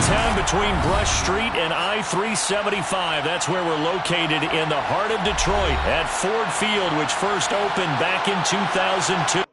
downtown between Brush Street and I-375. That's where we're located in the heart of Detroit at Ford Field, which first opened back in 2002.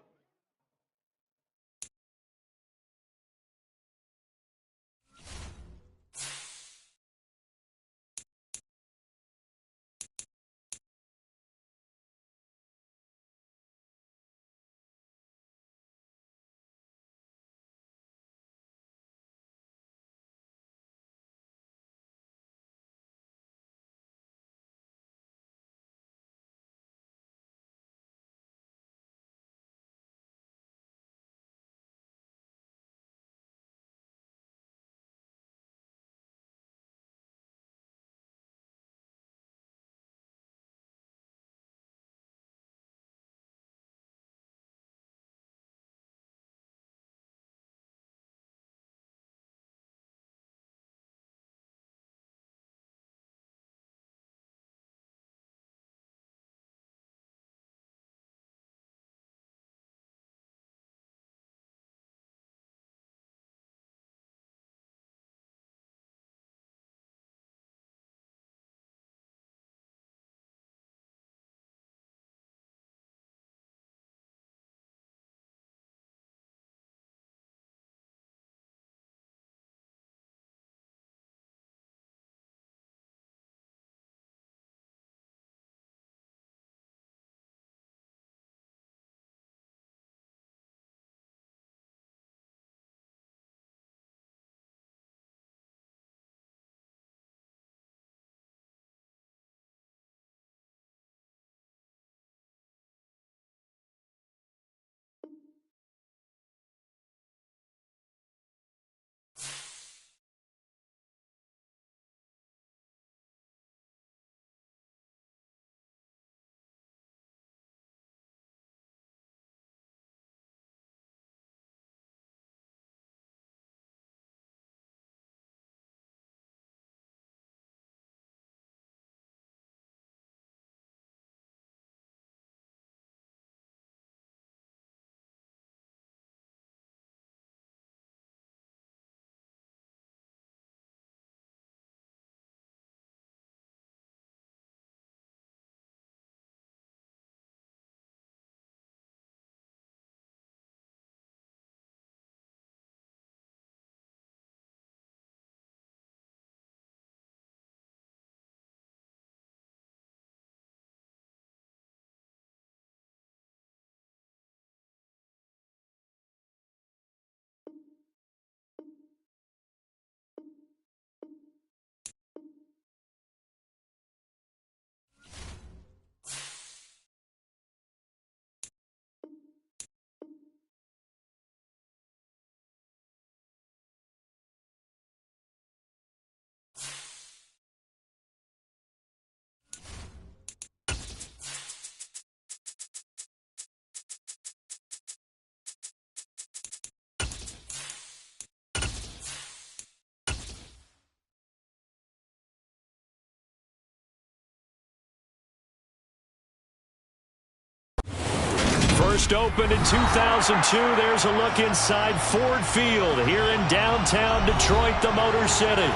First opened in 2002. There's a look inside Ford Field here in downtown Detroit, the Motor City.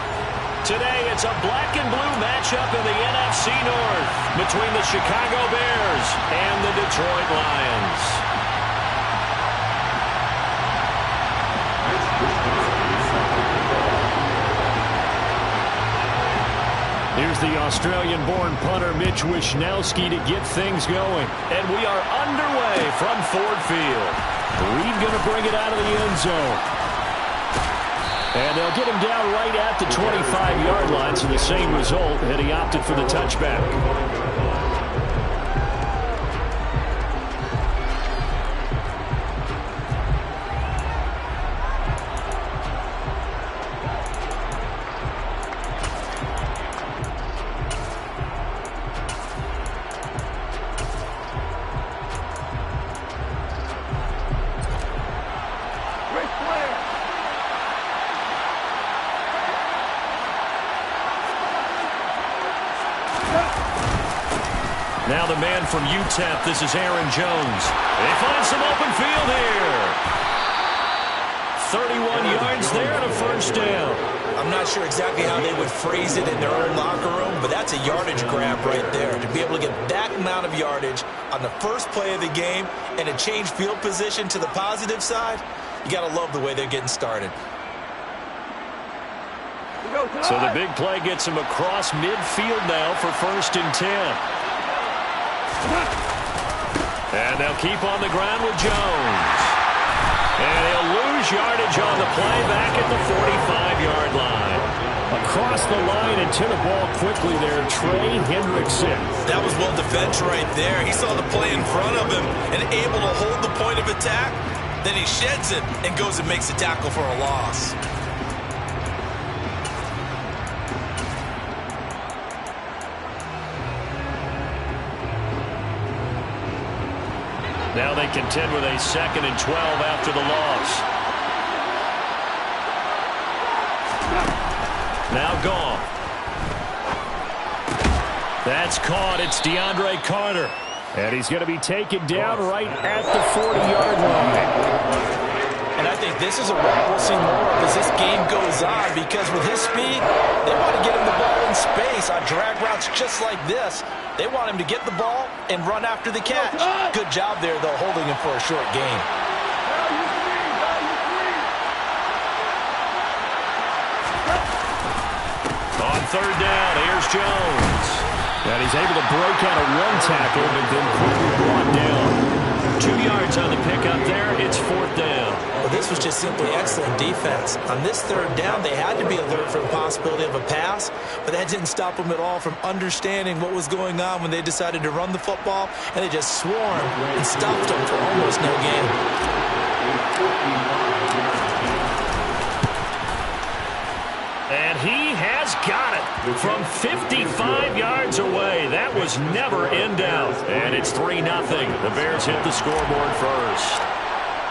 Today, it's a black and blue matchup in the NFC North between the Chicago Bears and the Detroit Lions. Here's the Australian-born punter Mitch Wishnowsky to get things going. And we are underway from Ford Field. Reed going to bring it out of the end zone. And they'll get him down right at the 25-yard line, so the same result, and he opted for the touchback. Now the man from UTEP, this is Aaron Jones. They find some open field here. 31 yards there and a first down. I'm not sure exactly how they would phrase it in their own locker room, but that's a yardage grab right there. To be able to get that amount of yardage on the first play of the game and to change field position to the positive side, you got to love the way they're getting started. So the big play gets him across midfield now for 1st and 10. And they'll keep on the ground with Jones. And he'll lose yardage on the play back at the 45-yard line. Across the line and to the ball quickly there, Trey Hendrickson. That was well defense right there. He saw the play in front of him and able to hold the point of attack. Then he sheds it and goes and makes a tackle for a loss. Now they contend with a 2nd and 12 after the loss. Now gone. That's caught. It's DeAndre Carter. And he's going to be taken down right at the 40-yard line. And I think this is a run we'll see more of as this game goes on, because with his speed, they want to get him the ball in space on drag routes just like this. They want him to get the ball and run after the catch. Good job there, though, holding him for a short gain. On 3rd down, here's Jones. And he's able to break out of one tackle, but then quickly brought down. 2 yards on the pickup there. It's 4th down. Well, this was just simply excellent defense. On this 3rd down, they had to be alert for the possibility of a pass, but that didn't stop them at all from understanding what was going on when they decided to run the football, and they just swarmed and stopped them for almost no gain. And he has got it from 55 yards away. That was never in doubt. And it's 3-0. The Bears hit the scoreboard first.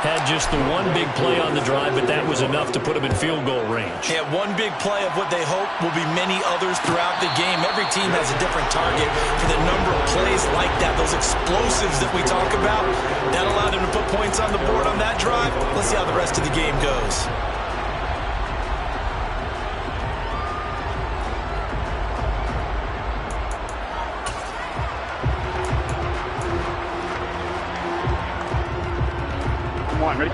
Had just the one big play on the drive, but that was enough to put them in field goal range. Yeah, one big play of what they hope will be many others throughout the game. Every team has a different target for the number of plays like that, those explosives that we talk about. That allowed them to put points on the board on that drive. Let's see how the rest of the game goes. Ready?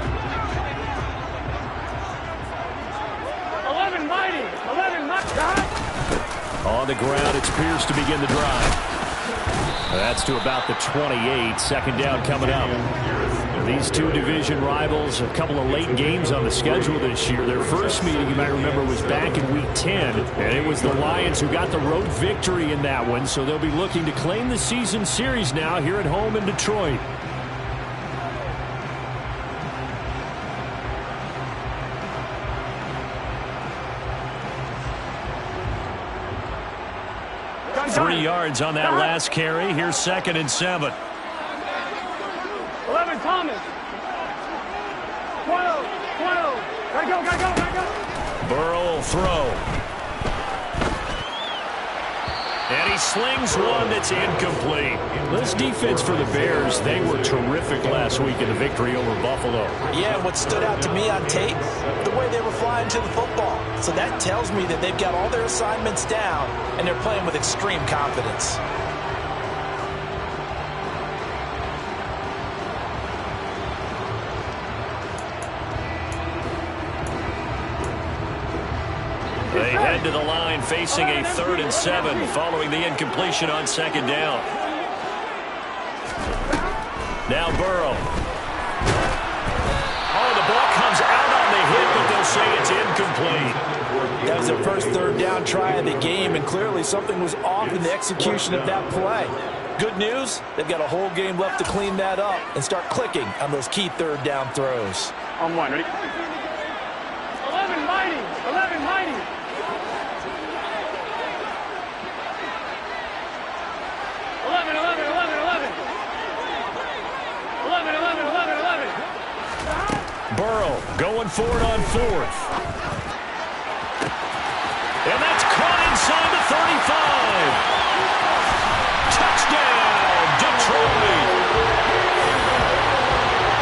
11 mighty. 11 mighty. On the ground, it's Pierce to begin the drive. That's to about the 28. 2nd down coming up. These two division rivals, a couple of late games on the schedule this year. Their first meeting, you might remember, was back in Week 10. And it was the Lions who got the road victory in that one. So they'll be looking to claim the season series now here at home in Detroit. Three yards on that last carry. Here's 2nd and 7. 11 Thomas. 12. Gotta go. Burrow will throw. And he slings one that's incomplete. This defense for the Bears, they were terrific last week in the victory over Buffalo. Yeah, what stood out to me on tape, the way they were flying to the football. So that tells me that they've got all their assignments down, and they're playing with extreme confidence. They head to the line facing a 3rd and 7 following the incompletion on 2nd down. Now Burrow. Oh, the ball comes out on the hit, but they'll say it's incomplete. That was their first 3rd down try of the game, and clearly something was off in the execution of that play. Good news, they've got a whole game left to clean that up and start clicking on those key 3rd down throws. On 1, ready? 11 mighty. 11 mighty. 11. 11. Burrow going for it on 4th. And that's caught inside the 35. Touchdown, Detroit.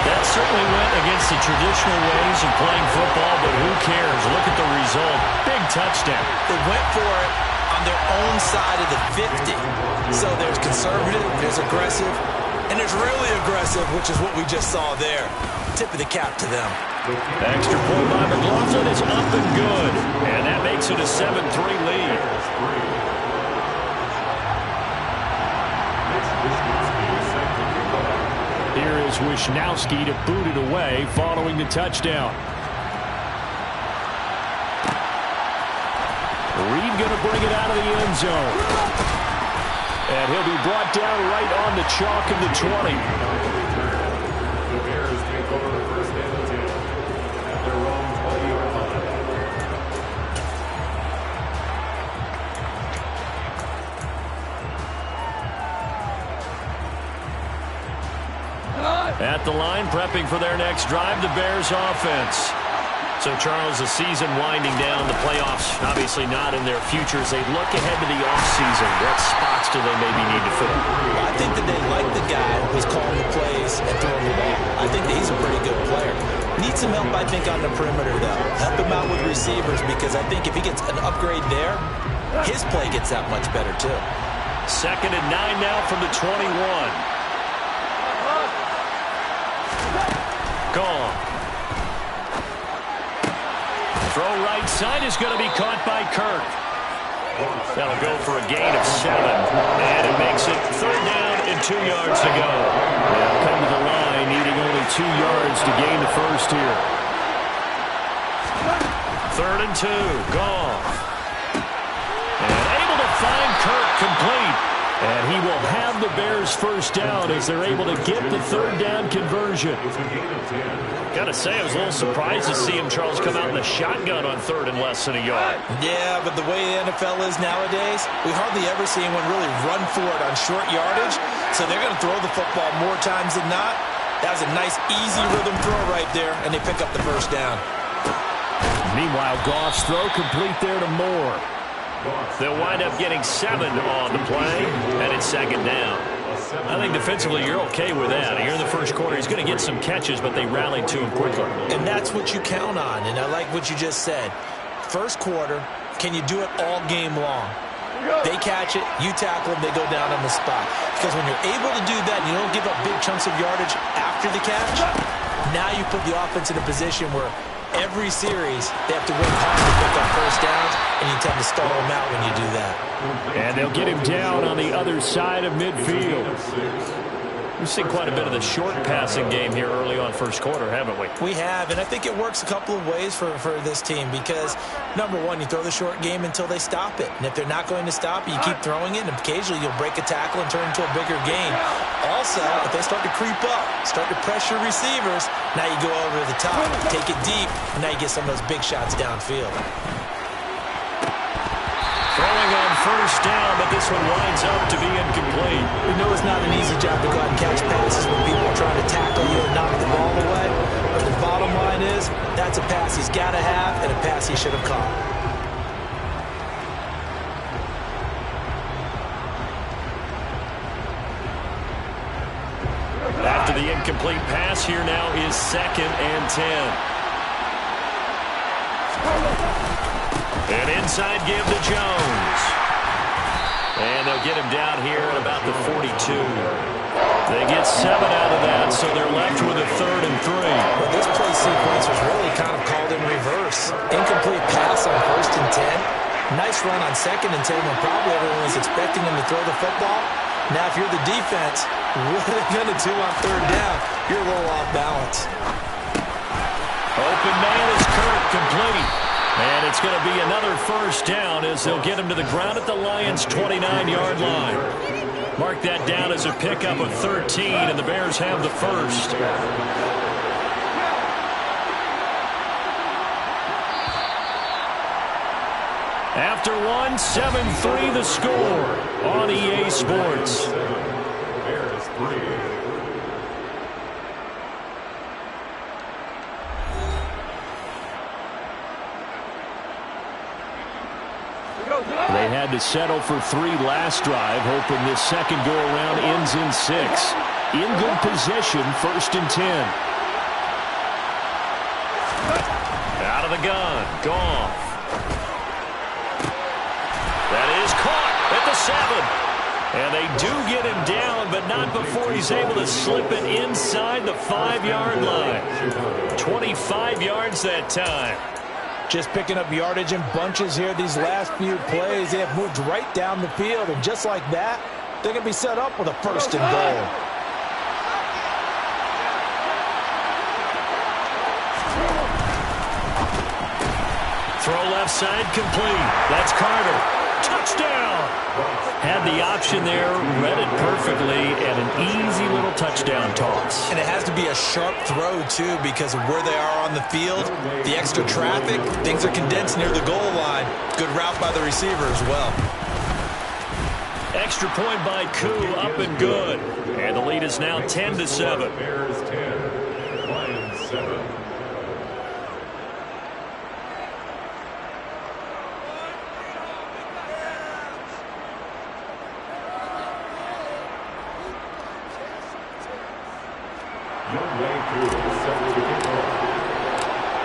That certainly Well, he went against the traditional ways of playing football, but who cares? Look at the result. Big touchdown. They went for it on their own side of the 50. So there's conservative, there's aggressive, and there's really aggressive, which is what we just saw there. Tip of the cap to them. Extra point by McLaughlin is up and good. And that makes it a 7-3 lead. Here is Wishnowsky to boot it away following the touchdown. Reed going to bring it out of the end zone. And he'll be brought down right on the chalk of the 20. The Bears take over first and 10 at their own 20-yard line. At the line, prepping for their next drive, the Bears offense. So, Charles, the season winding down, the playoffs obviously not in their future as they look ahead to the offseason. What spots do they maybe need to fill? I think that they like the guy who's calling the plays and throwing the ball. I think that he's a pretty good player. Needs some help, I think, on the perimeter, though. Help him out with receivers because I think if he gets an upgrade there, his play gets that much better, too. 2nd and 9 now from the 21. Gone. Throw right side is going to be caught by Kirk. That'll go for a gain of 7. And it makes it 3rd down and 2 yards to go. They'll come to the line needing only 2 yards to gain the first here. 3rd and 2. Goff. And able to find Kirk complete. And he will have the Bears first down as they're able to get the 3rd down conversion. Gotta say, I was a little surprised to see him, Charles, come out in the shotgun on 3rd and less than a yard. Yeah, but the way the NFL is nowadays, we hardly ever see anyone really run for it on short yardage. So they're going to throw the football more times than not. That was a nice, easy rhythm throw right there, and they pick up the first down. Meanwhile, Goff's throw complete there to Moore. They'll wind up getting 7 on the play, and it's 2nd down. I think defensively you're okay with that. Here in the first quarter, he's going to get some catches, but they rallied to him quickly. And that's what you count on, and I like what you just said. First quarter, can you do it all game long? They catch it, you tackle them, they go down on the spot. Because when you're able to do that, you don't give up big chunks of yardage after the catch, now you put the offense in a position where every series, they have to work hard to pick up first downs, and you tend to stall them out when you do that. And they'll get him down on the other side of midfield. We've seen quite a bit of the short passing game here early on first quarter, haven't we? We have, and I think it works a couple of ways for this team because, number one, you throw the short game until they stop it. And if they're not going to stop it, you keep throwing it, and occasionally you'll break a tackle and turn into a bigger gain. Also, if they start to creep up, start to pressure receivers, now you go over the top, take it deep, and now you get some of those big shots downfield. Throwing on first down, but this one winds up to be incomplete. We know it's not an easy job to go out and catch passes when people are trying to tackle you and knock the ball away. But the bottom line is, that's a pass he's got to have and a pass he should have caught. After the incomplete pass, here now is 2nd and 10. An inside give to Jones. And they'll get him down here at about the 42. They get 7 out of that, so they're left with a 3rd and 3. Well, this play sequence was really kind of called in reverse. Incomplete pass on 1st and 10. Nice run on 2nd and 10 when probably everyone was expecting him to throw the football. Now, if you're the defense, what are they going to do on 3rd down? You're a little off balance. Open man is Kirk, complete. And it's going to be another first down as they'll get him to the ground at the Lions' 29-yard line. Mark that down as a pickup of 13, and the Bears have the first. After one, 7-3 the score on EA Sports. Bears 3. They had to settle for 3 last drive, hoping this second go-around ends in 6. In good position, 1st and 10. the gun. Goff. That is caught at the 7. And they do get him down, but not before he's able to slip it inside the 5-yard line. 25 yards that time. Just picking up yardage in bunches here these last few plays. They have moved right down the field, and just like that, they're going to be set up with a 1st and goal. Throw left side complete. That's Carter. Touchdown! Had the option there, read it perfectly, and an easy little touchdown toss. And it has to be a sharp throw, too, because of where they are on the field. The extra traffic, things are condensed near the goal line. Good route by the receiver as well. Extra point by Koo, up and good. And the lead is now 10-7. Bears 10, Lions 7.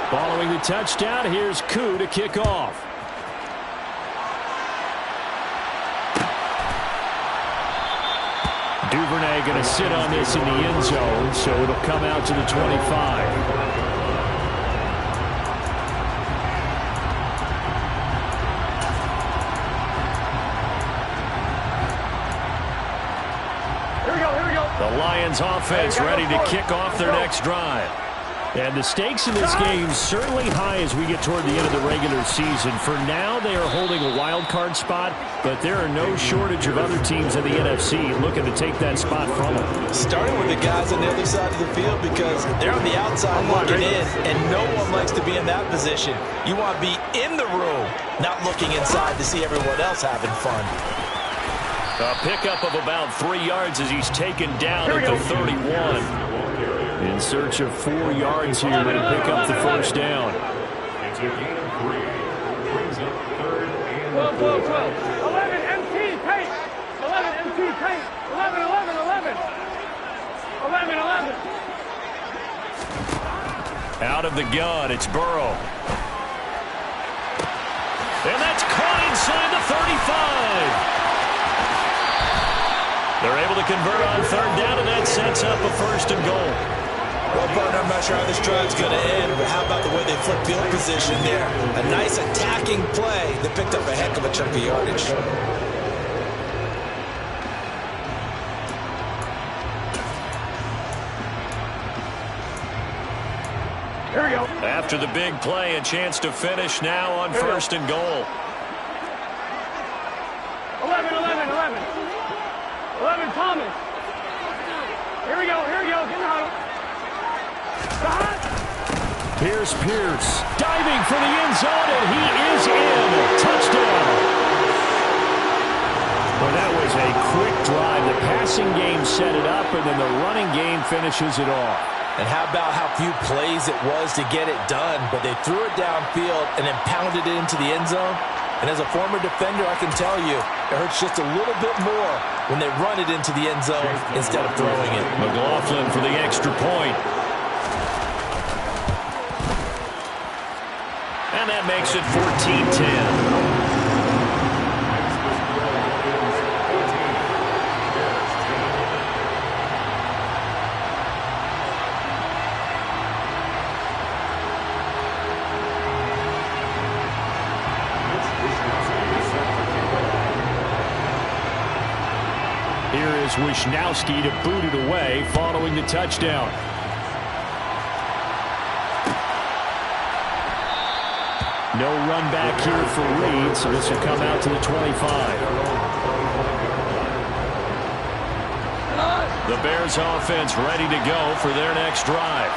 Following the touchdown, here's Koo to kick off. Duvernay going to sit on this in the end zone, so it'll come out to the 25. The Lions offense ready to kick off their next drive. And the stakes in this game certainly high as we get toward the end of the regular season. For now, they are holding a wild card spot, but there are no shortage of other teams in the NFC looking to take that spot from them. Starting with the guys on the other side of the field because they're on the outside looking in, and no one likes to be in that position. You want to be in the room, not looking inside to see everyone else having fun. A pickup of about 3 yards as he's taken down at the 31. In search of 4 yards here to pick up the first down. It's a gain of 3. Brings up 3rd and 12, 12, 12. 11 MT paint. 11 MT paint. 11, 11, 11. 11, 11. Out of the gun, it's Burrow. And that's caught inside the 35. They're able to convert on 3rd down, and that sets up a 1st and goal. Well, partner, I'm not sure how this drive's going to end, but how about the way they flip field position there? A nice attacking play that picked up a heck of a chunk of yardage. Here we go. After the big play, a chance to finish now on 1st and goal. 11, 11, 11. 11, Thomas. Here we go, here we go. Get in the huddle. Here's Pierce diving for the end zone, and he is in. Touchdown. Well, that was a quick drive. The passing game set it up, and then the running game finishes it off. And how about how few plays it was to get it done, but they threw it downfield and then pounded it into the end zone. And as a former defender, I can tell you, it hurts just a little bit more when they run it into the end zone instead of throwing it. McLaughlin for the extra point. And that makes it 14-10. Here is Wishnowsky to boot it away following the touchdown. No run back here for Reed, so this will come out to the 25. The Bears offense ready to go for their next drive.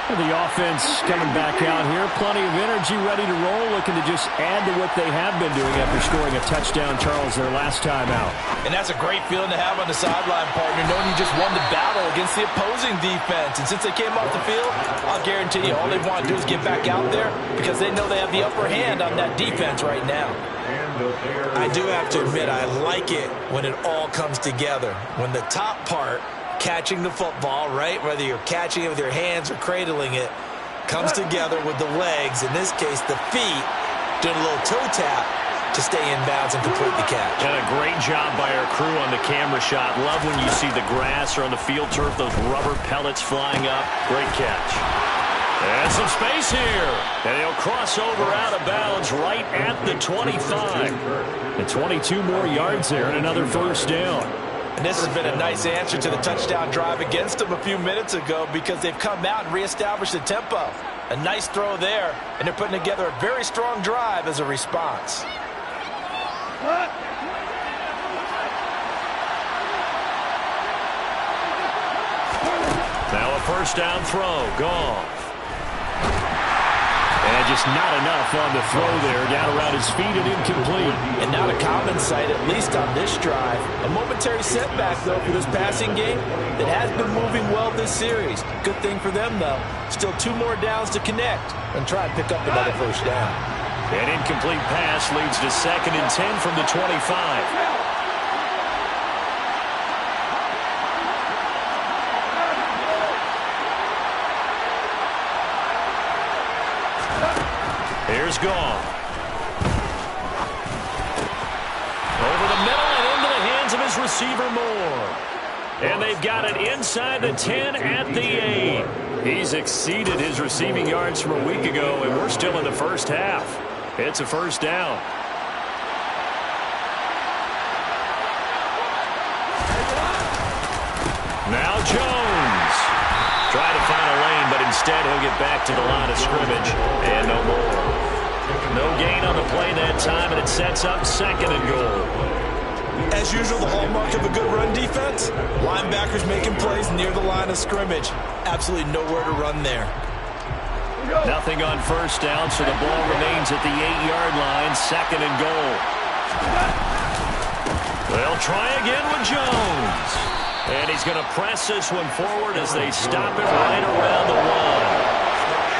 The offense coming back out here. Plenty of energy, ready to roll, looking to just add to what they have been doing after scoring a touchdown, Charles, their last time out. And that's a great feeling to have on the sideline, partner, knowing you just won the battle against the opposing defense. And since they came off the field, I'll guarantee you all they want to do is get back out there because they know they have the upper hand on that defense right now. I do have to admit, I like it when it all comes together. When the top part, catching the football, right? Whether you're catching it with your hands or cradling it, comes together with the legs, in this case the feet, doing a little toe tap to stay in bounds and complete the catch. And a great job by our crew on the camera shot. Love when you see the grass or on the field turf, those rubber pellets flying up. Great catch. And some space here. And he'll cross over out of bounds right at the 25. And 22 more yards there and another first down. And this has been a nice answer to the touchdown drive against them a few minutes ago because they've come out and reestablished the tempo. A nice throw there, and they're putting together a very strong drive as a response. Now a first down throw. Goff. And just not enough on the throw there. Down around his feet and incomplete. And not a common sight, at least on this drive. A momentary setback, though, for this passing game that has been moving well this series. Good thing for them, though. Still 2 more downs to connect and try and pick up another first down. An incomplete pass leads to 2nd and 10 from the 25. Here's Goff. Over the middle and into the hands of his receiver Moore. And they've got it inside the 10 at the 8. He's exceeded his receiving yards from a week ago, and we're still in the first half. It's a first down. Now Jones. Try to find a lane, but instead he'll get back to the line of scrimmage. And no more. No gain on the play that time, and it sets up 2nd and goal. As usual, the hallmark of a good run defense, linebackers making plays near the line of scrimmage. Absolutely nowhere to run there. Nothing on first down, so the ball remains at the 8-yard line, 2nd and goal. They'll try again with Jones. And he's going to press this one forward as they stop it right around the 1.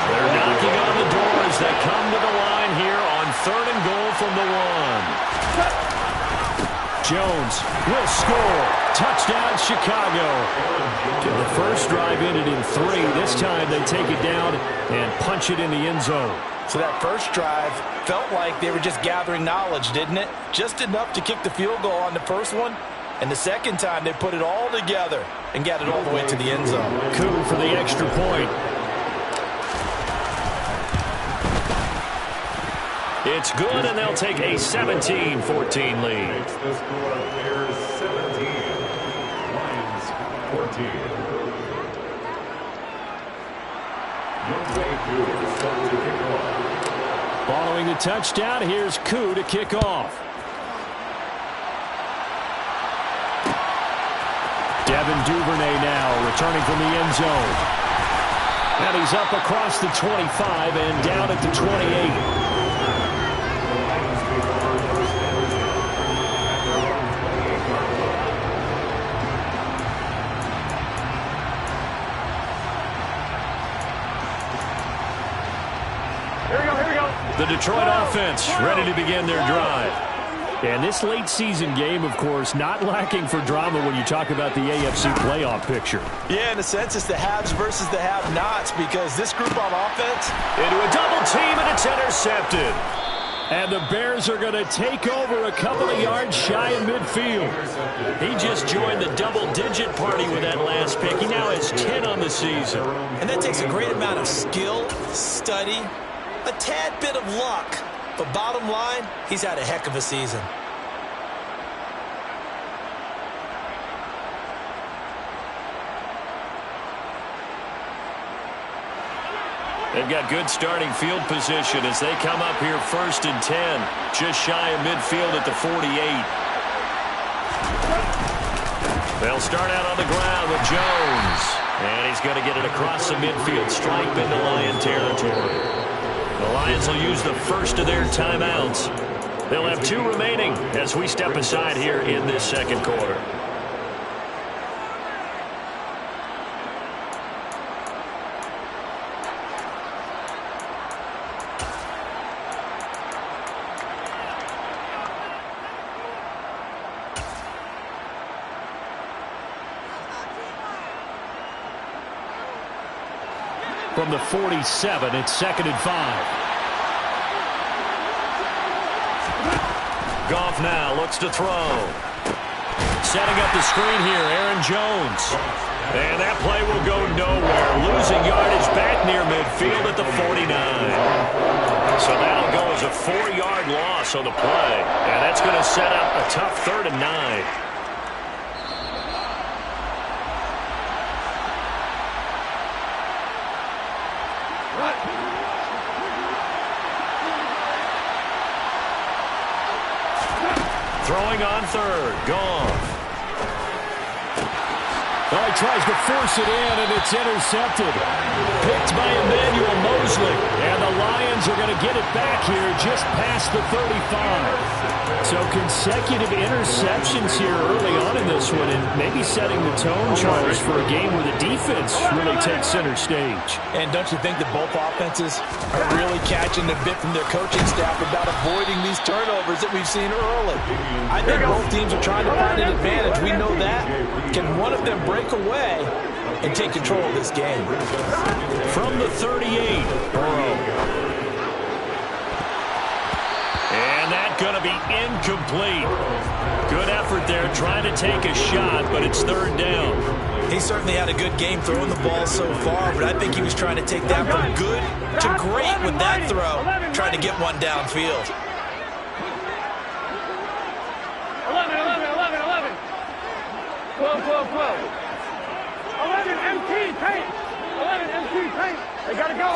They're knocking on the door as they come to the line here on 3rd and goal from the 1. Jones will score. Touchdown, Chicago. The first drive ended in 3. This time they take it down and punch it in the end zone. So that first drive felt like they were just gathering knowledge, didn't it? Just enough to kick the field goal on the first one. And the second time they put it all together and got it all the way to the end zone. Coup for the extra point. It's good, and they'll take a 17-14 lead. Makes the score Bears 17, Lions 14. Younghoe Koo to kick off. Following the touchdown, here's Koo to kick off. Devin Duvernay now returning from the end zone. And he's up across the 25 and down at the 28. The Detroit offense ready to begin their drive. And this late season game, of course, not lacking for drama when you talk about the AFC playoff picture. Yeah, in a sense, it's the haves versus the have-nots because this group on offense. Into a double team, and it's intercepted. And the Bears are going to take over a couple of yards shy of midfield. He just joined the double-digit party with that last pick. He now has 10 on the season. And that takes a great amount of skill, study, a tad bit of luck. But bottom line, he's had a heck of a season. They've got good starting field position as they come up here 1st and 10. Just shy of midfield at the 48. They'll start out on the ground with Jones. And he's going to get it across the midfield stripe into Lion territory. The Lions will use the first of their timeouts. They'll have 2 remaining as we step aside here in this second quarter. From the 47, it's 2nd and 5. Goff now looks to throw. Setting up the screen here, Aaron Jones. And that play will go nowhere. Losing yardage back near midfield at the 49. So that'll go as a 4-yard loss on the play. And that's going to set up a tough 3rd and 9. Throwing on 3rd. Goff. Well, he tries to force it in, and it's intercepted. Picked by Emmanuel Mosley. And the Lions are going to get it back here just past the 35. So consecutive interceptions here early on in this one, and maybe setting the tone, Charles, for a game where the defense really takes center stage. And don't you think that both offenses are really catching a bit from their coaching staff about avoiding these turnovers that we've seen early? I think both teams are trying to find an advantage. We know that. Can one of them break away and take control of this game? From the 38, Burrow. And that's going to be incomplete. Good effort there trying to take a shot, but it's 3rd down. He certainly had a good game throwing the ball so far, but I think he was trying to take that from good to great with that throw, trying to get one downfield. 11, 12, 12. 11 MT paint. 11 MT paint. They got to go,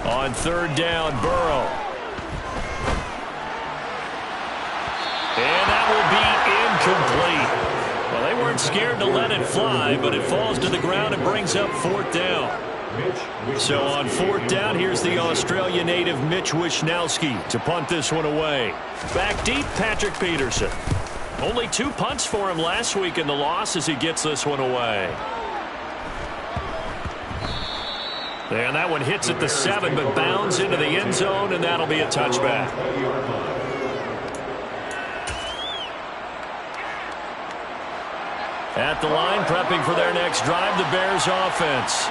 On 3rd down, Burrow. And that will be incomplete. Well, they weren't scared to let it fly, but it falls to the ground and brings up 4th down. So on 4th down, here's the Australia native Mitch Wishnowsky to punt this one away. Back deep, Patrick Peterson. Only 2 punts for him last week in the loss as he gets this one away. And that one hits at the 7, but bounds into the end zone, and that'll be a touchback. At the line, prepping for their next drive, the Bears offense.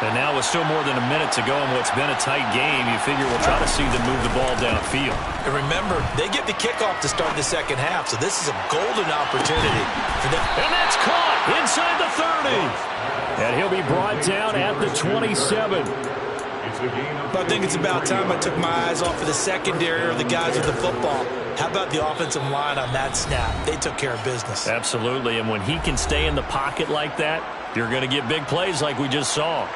And now with still more than a minute to go in what's been a tight game, you figure we'll try to see them move the ball downfield. And remember, they get the kickoff to start the second half, so this is a golden opportunity for them. And that's caught inside the 30. And he'll be brought down at the 27. I think it's about time I took my eyes off of the secondary or the guys with the football. How about the offensive line on that snap? They took care of business. Absolutely, and when he can stay in the pocket like that, you're going to get big plays like we just saw.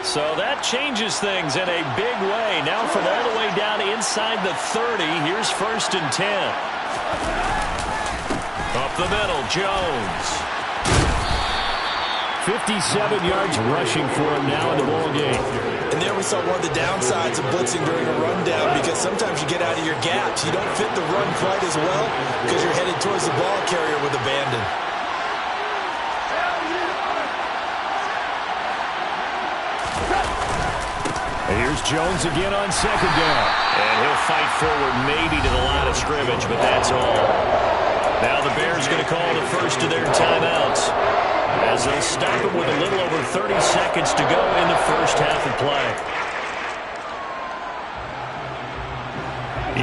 So that changes things in a big way. Now from all the way down inside the 30, here's 1st and 10. Up the middle, Jones. 57 yards rushing for him now in the ball game. And there we saw one of the downsides of blitzing during a rundown, because sometimes you get out of your gaps. You don't fit the run quite as well because you're headed towards the ball carrier with abandon. And here's Jones again on 2nd down. And he'll fight forward maybe to the line of scrimmage, but that's all. Now the Bears going to call the first of their timeouts, as they'll stop him with a little over 30 seconds to go in the first half of play.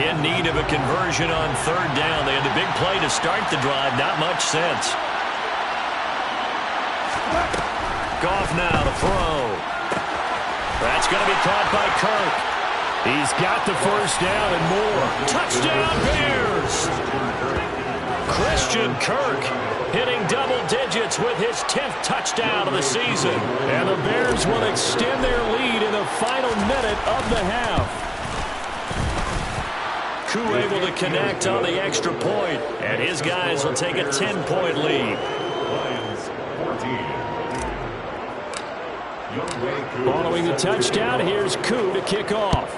In need of a conversion on 3rd down. They had the big play to start the drive. Not much sense. Goff now to throw. That's going to be caught by Kirk. He's got the 1st down and more. Touchdown, Bears! Christian Kirk hitting double digits with his 10th touchdown of the season. And the Bears will extend their lead in the final minute of the half. Koo able to connect on the extra point, and his guys will take a 10-point lead. Following the touchdown, here's Koo to kick off.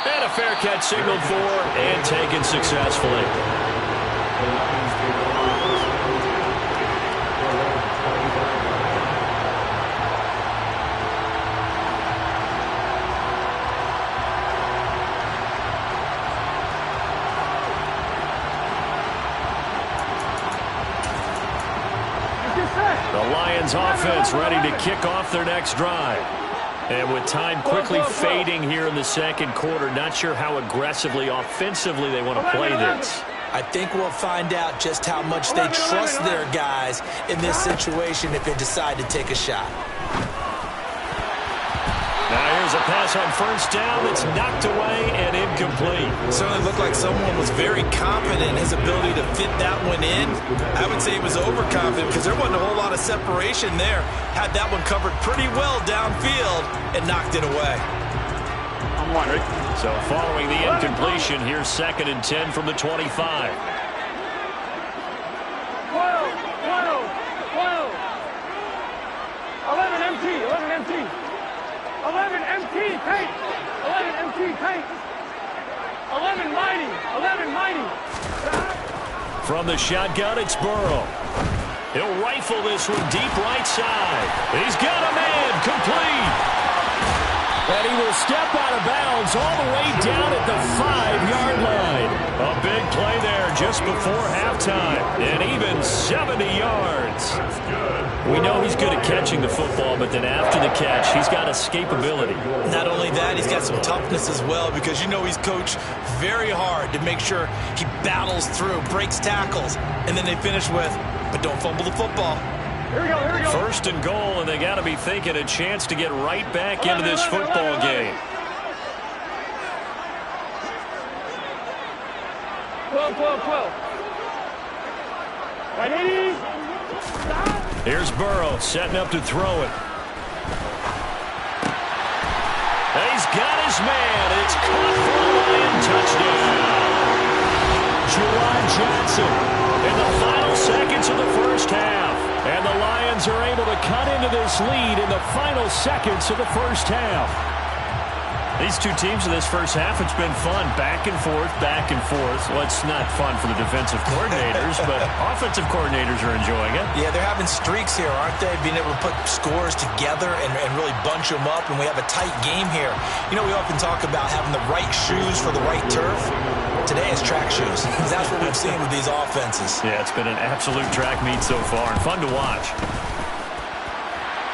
And a fair catch signaled for and taken successfully. The Lions offense ready to kick off their next drive. And with time quickly fading here in the second quarter, not sure how aggressively, offensively they want to play this. I think we'll find out just how much they trust their guys in this situation if they decide to take a shot. Now here's a pass on first down that's knocked away and incomplete. Certainly looked like someone was very confident in his ability to fit that one in. I would say he was overconfident because there wasn't a whole lot of separation there. Had that one covered pretty well downfield and knocked it away. I'm wondering. So following the incompletion, here's 2nd and 10 from the 25. 12, 12, 12. 11 MT, 11 MT. 11 MT, paint. 11 MT, paint. 11 mighty, 11 mighty. From the shotgun, it's Burrow. He'll rifle this one deep right side. He's got a man, complete. And he will step out of bounds all the way down at the 5-yard line. A big play there just before halftime. And even 70 yards. We know he's good at catching the football, but then after the catch, he's got escapability. Not only that, he's got some toughness as well because you know he's coached very hard to make sure he battles through, breaks tackles, and then they finish with, but don't fumble the football. Here we go, here we go. 1st and goal, and they got to be thinking a chance to get right back into this football game. 12, 12, 12. Ready? Stop. Here's Burrow setting up to throw it. He's got his man. It's caught for a Lion touchdown. Juwan Johnson in the final seconds of the first half. And the Lions are able to cut into this lead in the final seconds of the first half. These two teams in this first half, it's been fun. Back and forth, back and forth. Well, it's not fun for the defensive coordinators, but offensive coordinators are enjoying it. Yeah, they're having streaks here, aren't they? Being able to put scores together and really bunch them up, and we have a tight game here. You know, we often talk about having the right shoes for the right turf. Today is track shoes. That's what we've seen with these offenses. Yeah, it's been an absolute track meet so far, and fun to watch.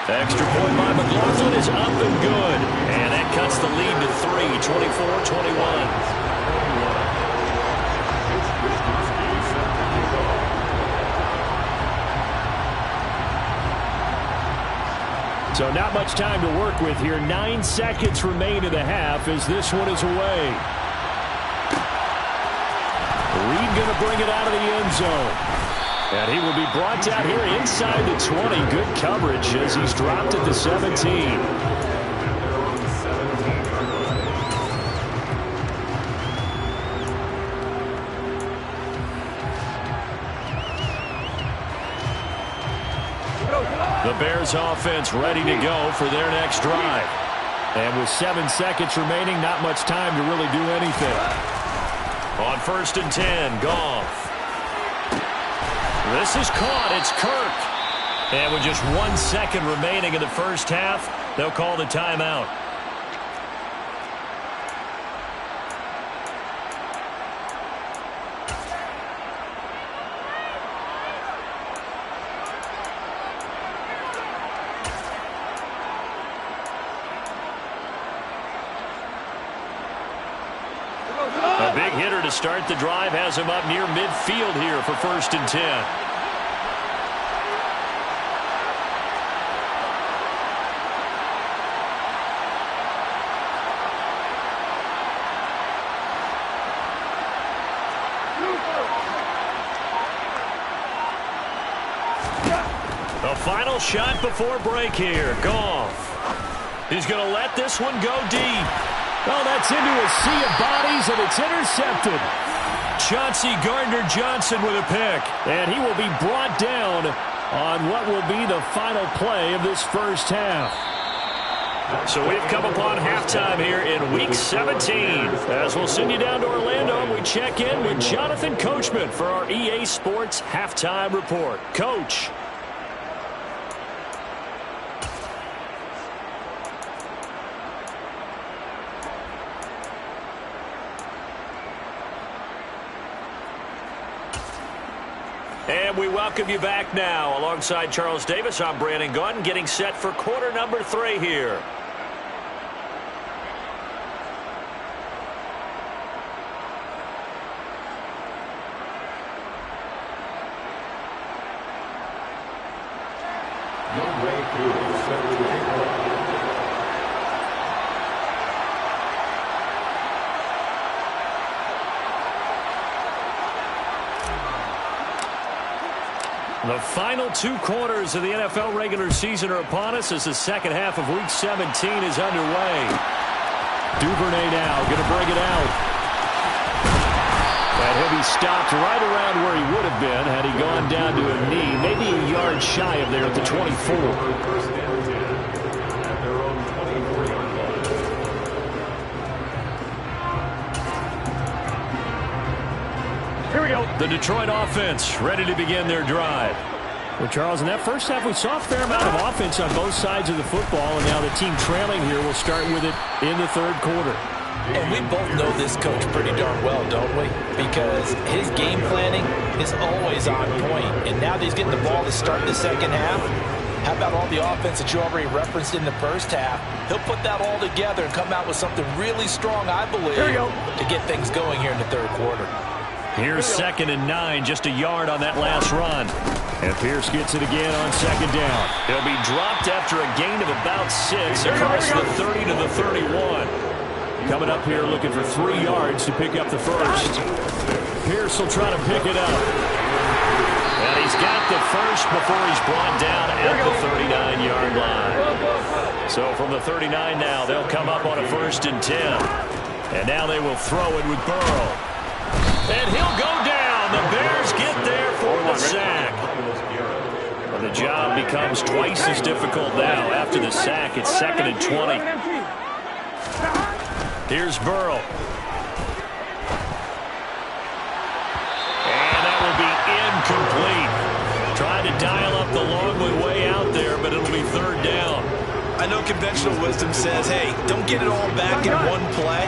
The extra point by McLaughlin is up and good. And that cuts the lead to 3, 24-21. So not much time to work with here. 9 seconds remain in the half as this one is away. Reed going to bring it out of the end zone. And he will be brought down here inside the 20. Good coverage as he's dropped at the 17. The Bears offense ready to go for their next drive. And with 7 seconds remaining, not much time to really do anything. On 1st and 10, Goff. This is caught. It's Kirk. And with just 1 second remaining in the first half, they'll call the timeout. A big hitter to start the drive has him up near midfield here for 1st and 10. The final shot before break here. Goff. He's going to let this one go deep. Oh, that's into a sea of bodies, and it's intercepted. Chauncey Gardner-Johnson with a pick. And he will be brought down on what will be the final play of this first half. So we've come upon halftime here in Week 17. As we'll send you down to Orlando, we check in with Jonathan Coachman for our EA Sports Halftime Report. Coach. And And we welcome you back now. Alongside Charles Davis, I'm Brandon Gaudin, getting set for quarter number 3 here. The final 2 quarters of the NFL regular season are upon us as the second half of Week 17 is underway. Duvernay now going to bring it out. And he'll be stopped right around where he would have been had he gone down to a knee, maybe a yard shy of there at the 24. First down 10 at their own 24-yard line. Here we go. The Detroit offense ready to begin their drive. Well, Charles, in that first half, we saw a fair amount of offense on both sides of the football, and now the team trailing here will start with it in the third quarter. And we both know this coach pretty darn well, don't we? Because his game planning is always on point. And now that he's getting the ball to start the second half, how about all the offense that you already referenced in the first half? He'll put that all together and come out with something really strong, I believe, to get things going here in the third quarter. Here's 2nd and 9, just a yard on that last run. And Pierce gets it again on 2nd down. He'll be dropped after a gain of about 6 across the 30 to the 31. Coming up here looking for 3 yards to pick up the first. Pierce will try to pick it up. And he's got the first before he's brought down at the 39-yard line. So from the 39 now, they'll come up on a 1st and 10. And now they will throw it with Burrow. And he'll go down. The Bears get there for the sack. And the job becomes twice as difficult now after the sack. It's 2nd and 20. Here's Burrow. And that will be incomplete. Trying to dial up the long way out there, but it'll be 3rd down. I know conventional wisdom says, hey, don't get it all back in one play.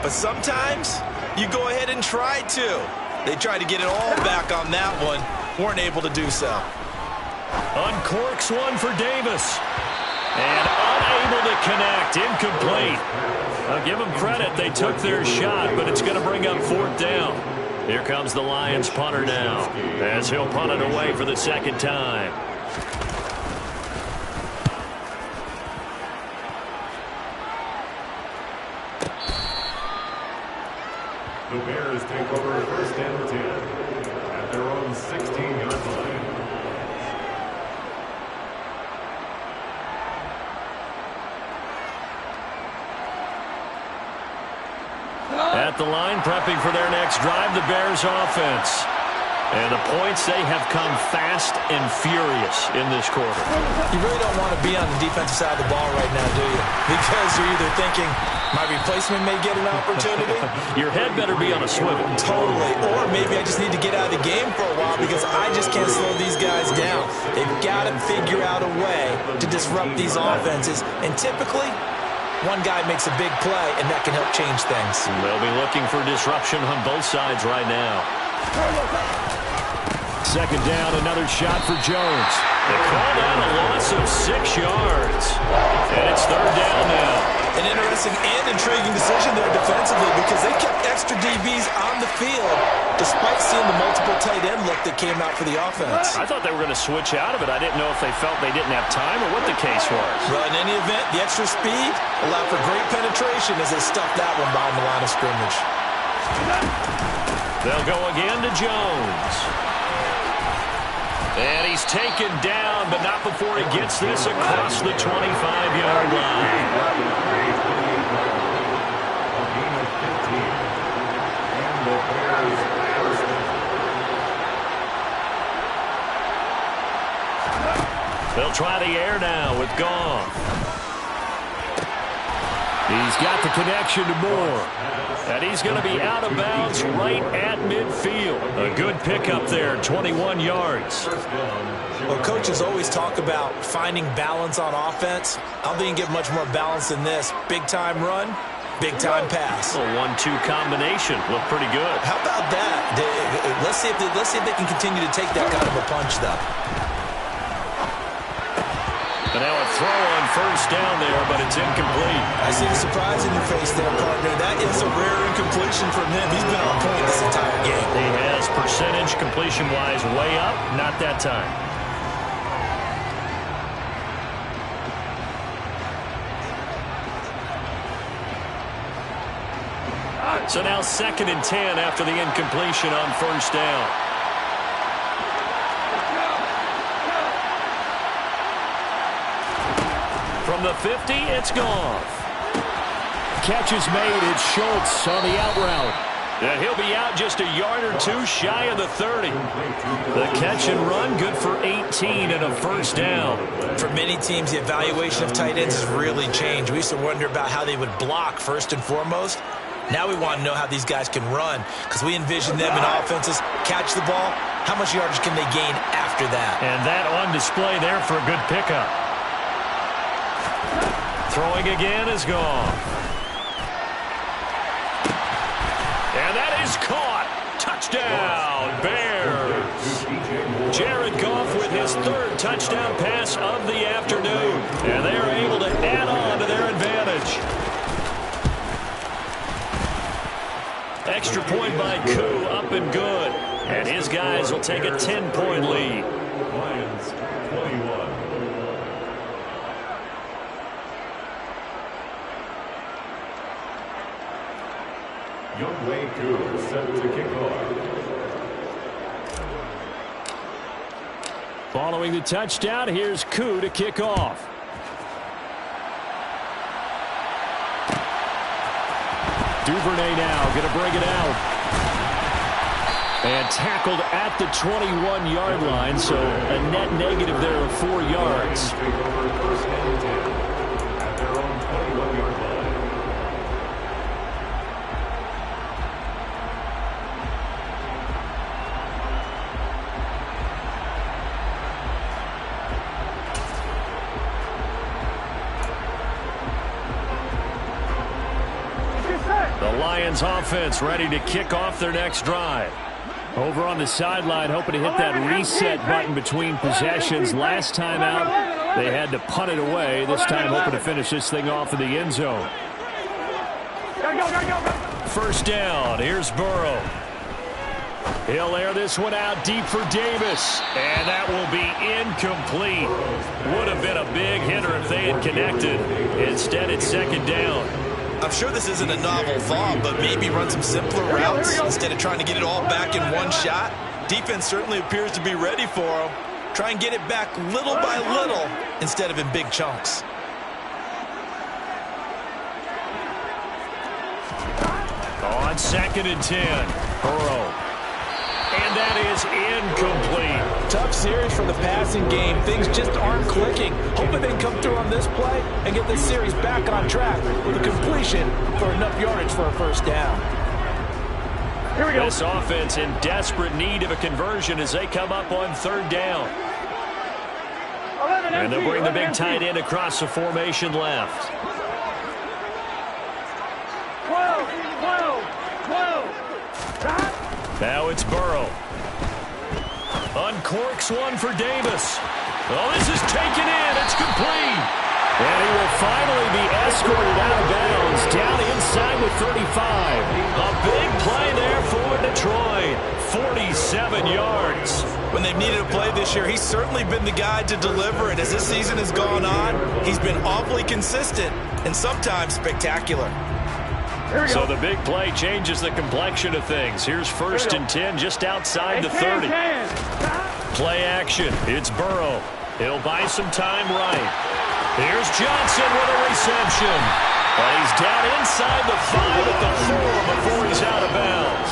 But sometimes you go ahead and try to. They tried to get it all back on that one. Weren't able to do so. Uncorks one for Davis. And unable to connect. Incomplete. I'll give them credit. They took their shot, but it's going to bring up 4th down. Here comes the Lions punter now, as he'll punt it away for the 2nd time. The Bears take over 1st and 10 at their own 16-yard line. At the line, prepping for their next drive, the Bears offense. And the points, they have come fast and furious in this quarter. You really don't want to be on the defensive side of the ball right now, do you? Because you're either thinking, my replacement may get an opportunity. Your head better be on a swivel. Totally. Or maybe I just need to get out of the game for a while because I just can't slow these guys down. They've got to figure out a way to disrupt these offenses. And typically, one guy makes a big play, and that can help change things. They'll be looking for disruption on both sides right now. 2nd down, another shot for Jones. They call that a loss of 6 yards. And it's 3rd down now. An interesting and intriguing decision there defensively because they kept extra DBs on the field despite seeing the multiple tight end look that came out for the offense. I thought they were going to switch out of it. I didn't know if they felt they didn't have time or what the case was. Well, in any event, the extra speed allowed for great penetration as they stuffed that one behind the line of scrimmage. They'll go again to Jones. And he's taken down, but not before he gets this across the 25-yard line. They'll try the air now with Goff. He's got the connection to Moore. And he's going to be out of bounds right at midfield. A good pickup there, 21 yards. Well, coaches always talk about finding balance on offense. I don't think you can get much more balance than this. Big-time run, Big-time pass. A 1-2 combination. Looked pretty good. How about that? Let's see if they can continue to take that kind of a punch, though. And now a throw on first down there, but it's incomplete. I see the surprise in your face there, partner. That is a rare incompletion from him. He's been on point this entire game. He has percentage completion-wise way up. Not that time. So now 2nd and 10 after the incompletion on first down. From the 50, it's Goff. Catch is made. It's Schultz on the out route. And he'll be out just a yard or two shy of the 30. The catch and run good for 18 and a first down. For many teams, the evaluation of tight ends has really changed. We used to wonder about how they would block first and foremost. Now we want to know how these guys can run, because we envision them in offenses catch the ball. How much yardage can they gain after that? And that on display there for a good pickup. Throwing again is gone. And that is caught. Touchdown, Bears. Jared Goff with his 3rd touchdown pass of the afternoon. And they're able to add on to their advantage. Extra point by Koo, up and good. And his guys will take a 10-point lead. Lions 21. Younghoe Koo set to kick off. Following the touchdown, here's Koo to kick off. Duvernay now going to bring it out. And tackled at the 21-yard line, so a net negative there of 4 yards. Take over 1st and 10 at their own 21-yard line. The Lions offense ready to kick off their next drive. Over on the sideline, hoping to hit that reset button between possessions. Last time out, they had to punt it away. This time, hoping to finish this thing off in the end zone. First down, here's Burrow. He'll air this one out deep for Davis. And that will be incomplete. Would have been a big hitter if they had connected. Instead, it's 2nd down. I'm sure this isn't a novel thought, but maybe run some simpler routes instead of trying to get it all back in one shot. Defense certainly appears to be ready for them. Try and get it back little by little instead of in big chunks. On 2nd and 10, Burrow. And that is incomplete. Tough series for the passing game. Things just aren't clicking. Hoping they can come through on this play and get this series back on track with a completion for enough yardage for a first down. Here we go. This offense in desperate need of a conversion as they come up on 3rd down. And they'll bring the big tight end across the formation left. 12. Now it's Burrow. Uncorks one for Davis. Oh, this is taken in. It's complete. And he will finally be escorted out of bounds down inside the 35. A big play there for Detroit. 47 yards. When they've needed a play this year, he's certainly been the guy to deliver it. As this season has gone on, he's been awfully consistent and sometimes spectacular. So the big play changes the complexion of things. Here's 1st and 10 just outside the 30. Play action. It's Burrow. He'll buy some time right. Here's Johnson with a reception. And he's down inside the 5 at the 4 before he's out of bounds.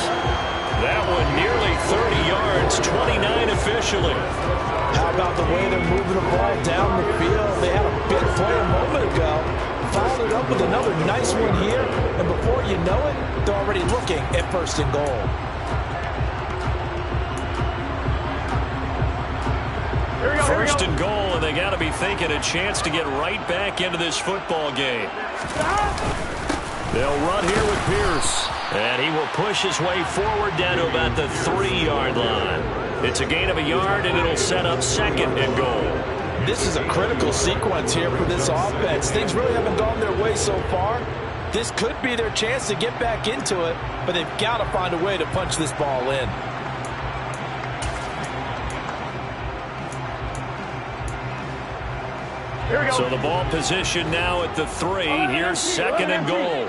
That one nearly 30 yards, 29 officially. How about the way they're moving the ball down the field? They had a big play a moment ago. Followed it up with another nice one here. And before you know it, they're already looking at 1st and goal. First and goal, and they got to be thinking a chance to get right back into this football game. They'll run here with Pierce. And he will push his way forward down to about the 3-yard line. It's a gain of a yard, and it'll set up 2nd and goal. This is a critical sequence here for this offense. Things really haven't gone their way so far. This could be their chance to get back into it, but they've got to find a way to punch this ball in. So the ball position now at the 3. Here's 2nd and goal.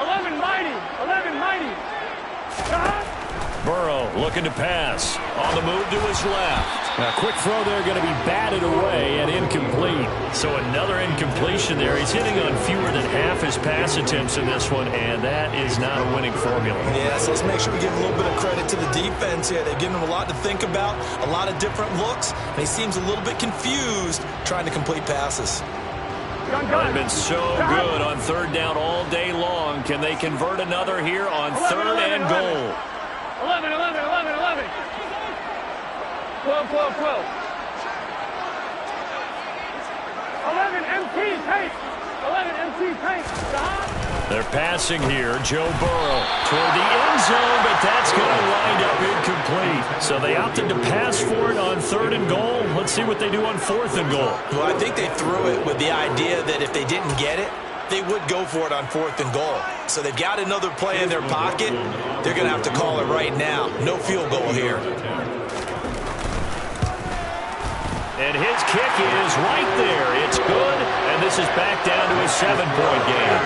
11 mighty. Burrow looking to pass. On the move to his left. A quick throw there, going to be batted away and incomplete. So another incompletion there. He's hitting on fewer than half his pass attempts in this one, and that is not a winning formula. Yes, let's make sure we give a little bit of credit to the defense here. They've given him a lot to think about, a lot of different looks, and he seems a little bit confused trying to complete passes. They've been so good on 3rd down all day long. Can they convert another here on 3rd and goal? 11. 12. 11 MT tape. 11 MT tape. They're passing here. Joe Burrow toward the end zone, but that's going to wind up incomplete. So they opted to pass for it on 3rd and goal. Let's see what they do on 4th and goal. Well, I think they threw it with the idea that if they didn't get it, they would go for it on 4th and goal. So they've got another play in their pocket. They're going to have to call it right now. No field goal here. And his kick is right there. It's good, and this is back down to a 7-point game.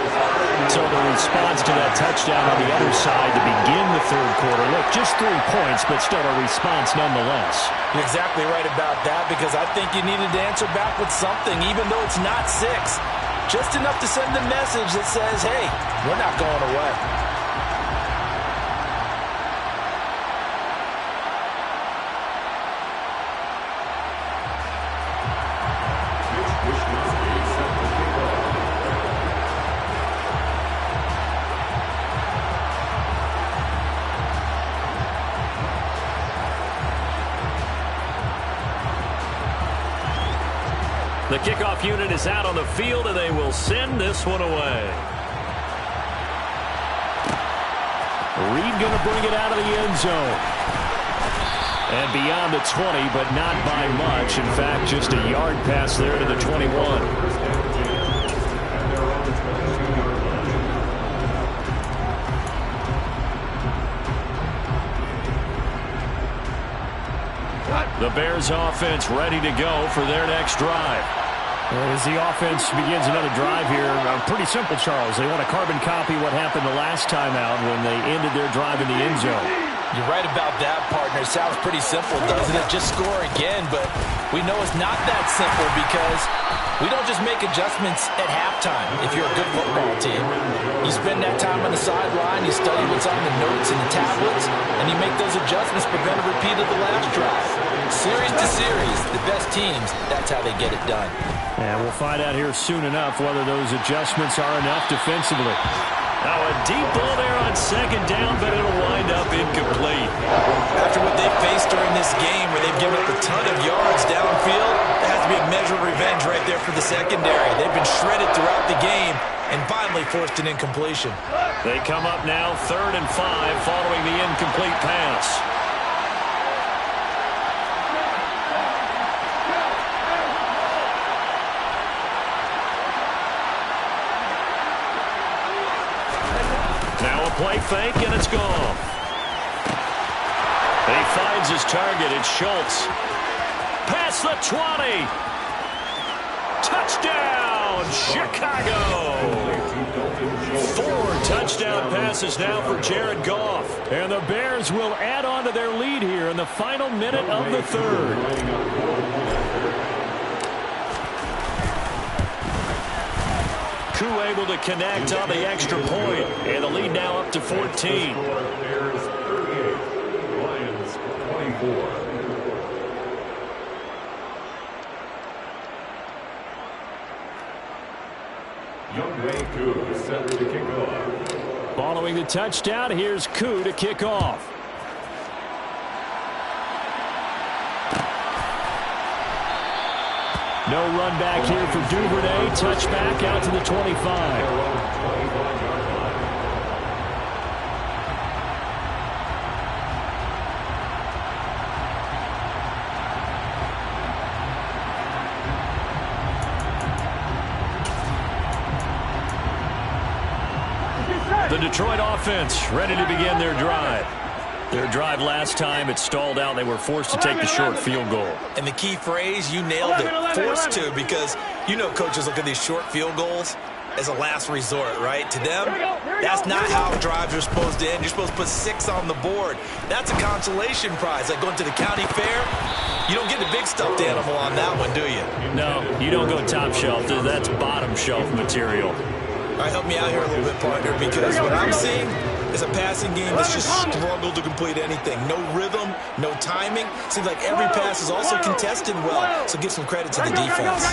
So the response to that touchdown on the other side to begin the 3rd quarter. Look, just 3 points, but still a response nonetheless. You're exactly right about that, because I think you needed to answer back with something, even though it's not 6. Just enough to send a message that says, hey, we're not going away. The kickoff unit is out on the field, and they will send this one away. Reed going to bring it out of the end zone. And beyond the 20, but not by much. In fact, just a yard pass there to the 21. The Bears offense ready to go for their next drive. As the offense begins another drive here, pretty simple, Charles. They want to carbon copy what happened the last time out when they ended their drive in the end zone. You're right about that, partner. Sounds pretty simple, doesn't it? Just score again, but we know it's not that simple because we don't just make adjustments at halftime if you're a good football team. You spend that time on the sideline, you study what's on the notes and the tablets, and you make those adjustments, prevent a repeat of the last drive. Series to series, the best teams, that's how they get it done. And we'll find out here soon enough whether those adjustments are enough defensively. Now a deep ball there on 2nd down, but it'll wind up incomplete. After what they've faced during this game where they've given up a ton of yards downfield, there has to be a measure of revenge right there for the secondary. They've been shredded throughout the game and finally forced an incompletion. They come up now 3rd and 5 following the incomplete pass. Now a play fake, and it's gone. He finds his target. It's Schultz. Past the 20. Touchdown, Chicago. 4 touchdown passes now for Jared Goff. And the Bears will add on to their lead here in the final minute of the 3rd. Koo able to connect on the extra point, and the lead now up to 14. Bears 38, Lions 24. Younghoe Koo set to kick off. Following the touchdown, here's Koo to kick off. No run back here for Duvernay. Touchback out to the 25. The Detroit offense ready to begin their drive. Their drive last time, it stalled out. They were forced to take the short field goal. And the key phrase, you nailed it, forced to, because you know coaches look at these short field goals as a last resort, right? To them, that's not how drives are supposed to end. You're supposed to put 6 on the board. That's a consolation prize. Like going to the county fair, you don't get the big stuffed animal on that one, do you? No, you don't go top shelf. That's bottom shelf material. All right, help me out here a little bit, partner, because what I'm seeing is a passing game that's just struggled to complete anything. No rhythm, no timing. Seems like every pass is also contested well, so give some credit to the defense.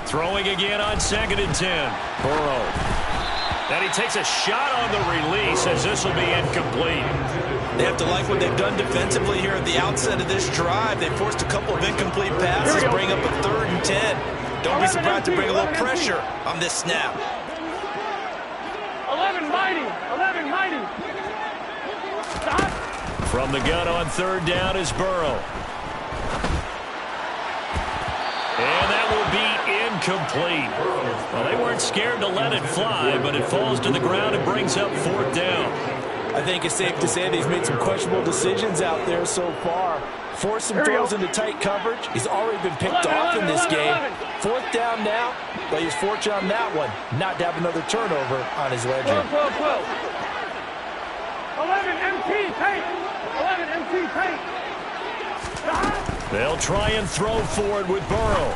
Throwing again on 2nd and 10. Burrow. And he takes a shot on the release as this will be incomplete. They have to like what they've done defensively here at the outset of this drive. They forced a couple of incomplete passes, bring up a 3rd and 10. Don't be surprised to bring a little pressure on this snap. 11 mighty. 11 mighty. Stop. From the gun on 3rd down is Burrow. And that will be incomplete. Well, they weren't scared to let it fly, but it falls to the ground and brings up 4th down. I think it's safe to say that he's made some questionable decisions out there so far. Forced some throws into tight coverage. He's already been picked off in this game. 4th down now. But he's fortunate on that one, not to have another turnover on his ledger. 11 MT, paint. 11 MT, paint. They'll try and throw for it with Burrow.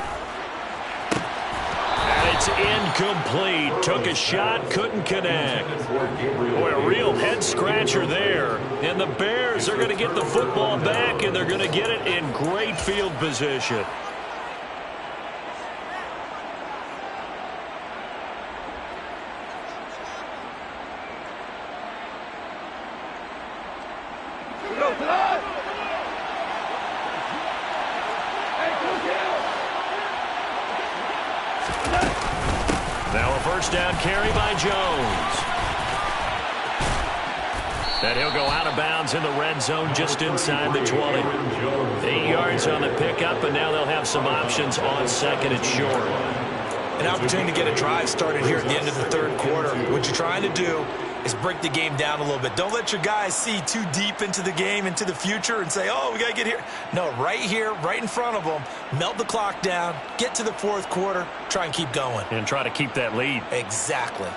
And it's incomplete. Took a shot, couldn't connect. Boy, a real head-scratcher there. And the Bears are going to get the football back, and they're going to get it in great field position. Now a 1st down carry by Jones. And he'll go out of bounds in the red zone just inside the 20. 8 yards on the pickup, and now they'll have some options on 2nd and short. An opportunity to get a drive started here at the end of the 3rd quarter. What you're trying to do is break the game down a little bit. Don't let your guys see too deep into the game, into the future, and say, oh, we got to get here. No, right here, right in front of them, melt the clock down, get to the 4th quarter, try and keep going. And try to keep that lead. Exactly.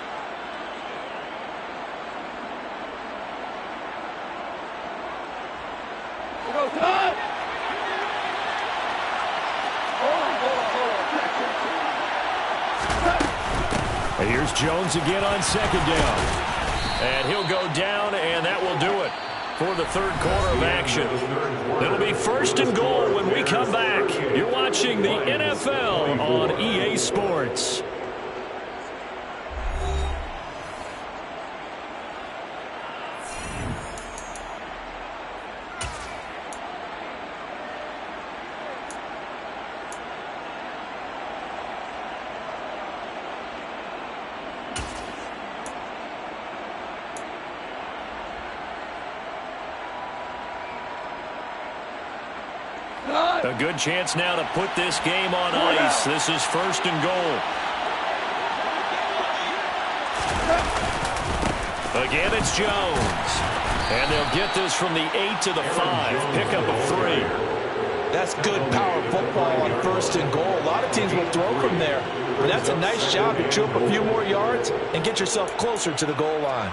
And here's Jones again on 2nd down. And he'll go down, and that will do it for the 3rd quarter of action. It'll be 1st and goal when we come back. You're watching the NFL on EA Sports. A good chance now to put this game on ice. This is 1st and goal. Again, it's Jones. And they'll get this from the 8 to the 5. Pick up a 3. That's good power football on 1st and goal. A lot of teams will throw from there. But that's a nice job to chew up a few more yards and get yourself closer to the goal line.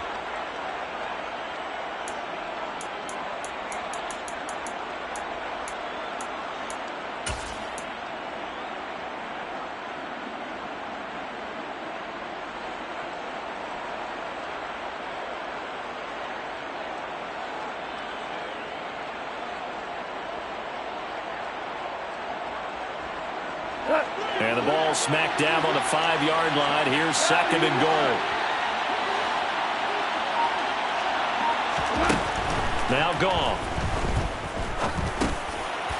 And the ball smack dab on the 5-yard line. Here's 2nd and goal. Now gone.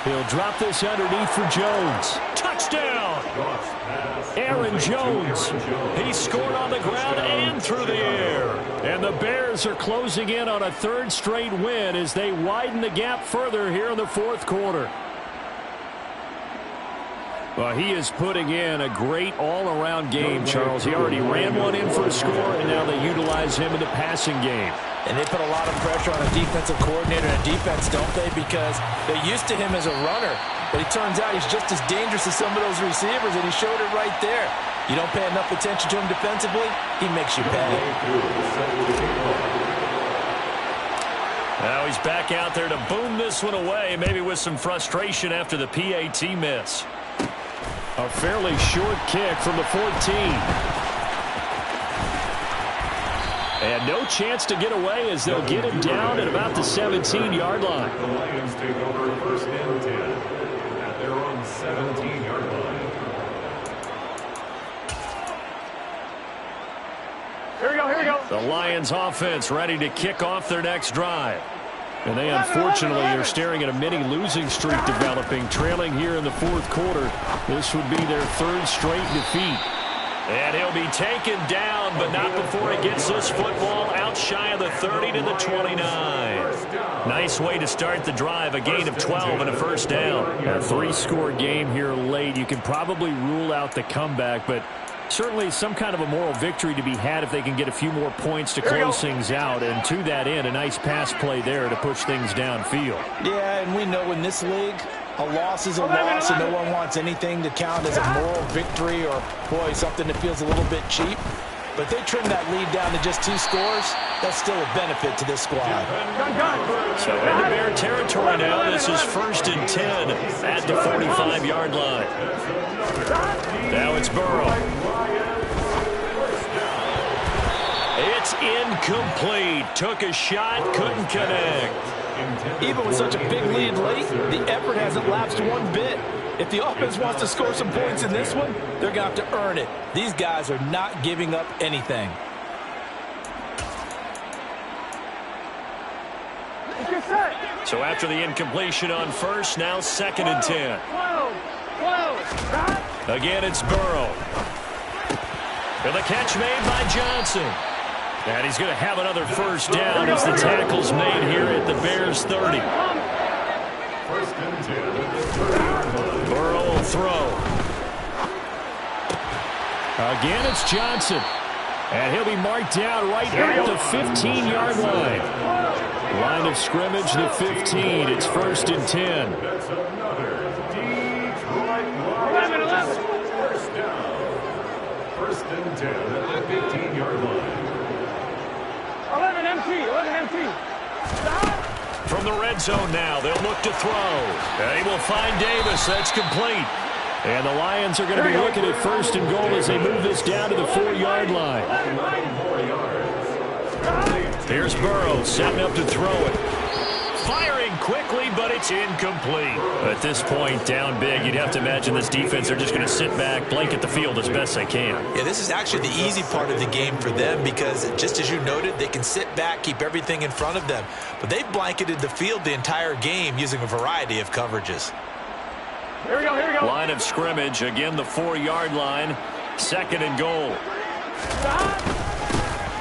He'll drop this underneath for Jones. touchdown. Aaron Jones. He scored on the ground and through the air. And the Bears are closing in on a third straight win as they widen the gap further here in the fourth quarter. Well, he is putting in a great all-around game, Charles. He already ran one in for a score, and now they utilize him in the passing game. And they put a lot of pressure on a defensive coordinator and defense, don't they? Because they're used to him as a runner. But it turns out he's just as dangerous as some of those receivers, and he showed it right there. You don't pay enough attention to him defensively, he makes you pay. Now he's back out there to boom this one away, maybe with some frustration after the PAT miss. A fairly short kick from the 14. And no chance to get away as they'll get him down at about the 17-yard line. The Lions take over first and 10 at their own 17-yard line. Here we go, here we go. The Lions offense ready to kick off their next drive. And they unfortunately are staring at a mini losing streak developing, trailing here in the fourth quarter. This would be their third straight defeat. And he'll be taken down, but not before he gets this football out shy of the 30 to the 29. Nice way to start the drive, a gain of 12 and a first down. A three-score game here late. You can probably rule out the comeback, but certainly some kind of a moral victory to be had if they can get a few more points to close things out. And to that end, a nice pass play there to push things downfield. Yeah, and we know in this league, a loss is a loss, and no one wants anything to count as a moral victory or, boy, something that feels a little bit cheap. But they trim that lead down to just 2 scores. That's still a benefit to this squad. So into Bear territory now. This is first and 10 at the 45-yard line. Now it's Burrow. It's incomplete. Took a shot, couldn't connect. Even with such a big lead late, the effort hasn't lapsed one bit. If the offense wants to score some points in this one, they're going to have to earn it. These guys are not giving up anything. So after the incompletion on first, now second and 10. Again, it's Burrow. And the catch made by Johnson. And he's going to have another first down as the tackle's made here at the Bears 30. First and 10. Burrow will throw. Again, it's Johnson. And he'll be marked down right here at the 15-yard line. Line of scrimmage, the 15. It's first and 10. That's another Detroit Lions first down. First and 10 at the 15-yard line. 11 empty. From the red zone now, they'll look to throw. And he will find Davis. That's complete. And the Lions are going to be looking at first and goal as they move this down to the 4-yard line. Here's Burrow setting up to throw it. Firing quickly, but it's incomplete. At this point, down big, you'd have to imagine this defense, they're just going to sit back, blanket the field as best they can. Yeah, this is actually the easy part of the game for them because, just as you noted, they can sit back, keep everything in front of them. But they've blanketed the field the entire game using a variety of coverages. Here we go. Line of scrimmage, again the 4-yard line. Second and goal.